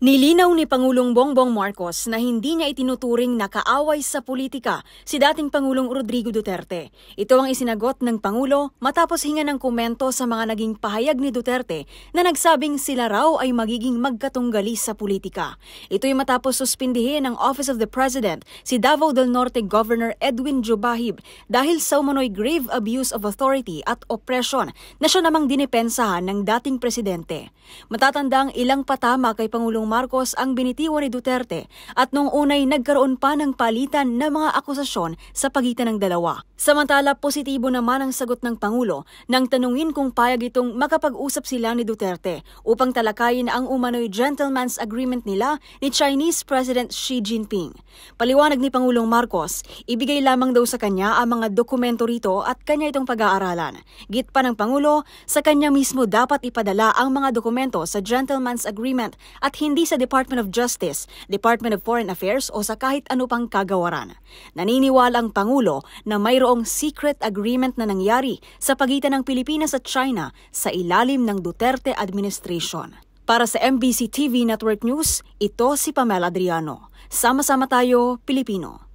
Nilinaw ni Pangulong Bongbong Marcos na hindi niya itinuturing na kaaway sa politika si dating Pangulong Rodrigo Duterte. Ito ang isinagot ng Pangulo matapos hinga ng komento sa mga naging pahayag ni Duterte na nagsabing sila raw ay magiging magkatunggali sa politika. Ito'y matapos suspindihin ng Office of the President si Davao del Norte Governor Edwin Jubahib dahil sa umano'y grave abuse of authority at oppression na siya namang dinipensahan ng dating presidente. Matatandang ilang patama kay Pangulong Marcos ang binitiwan ni Duterte at noong unay nagkaroon pa ng palitan ng mga akusasyon sa pagitan ng dalawa. Samantala, positibo naman ang sagot ng Pangulo nang tanungin kung payag itong makapag-usap sila ni Duterte upang talakayin ang umano'y gentleman's agreement nila ni Chinese President Xi Jinping. Paliwanag ni Pangulong Marcos, ibigay lamang daw sa kanya ang mga dokumento rito at kanya itong pag-aaralan. Git pa ng Pangulo, sa kanya mismo dapat ipadala ang mga dokumento sa gentleman's agreement at hindi sa Department of Justice, Department of Foreign Affairs o sa kahit ano pang kagawaran. Naniniwala ang Pangulo na mayroong secret agreement na nangyari sa pagitan ng Pilipinas at China sa ilalim ng Duterte administration. Para sa MBC TV Network News, ito si Pamela Adriano. Sama-sama tayo, Pilipino.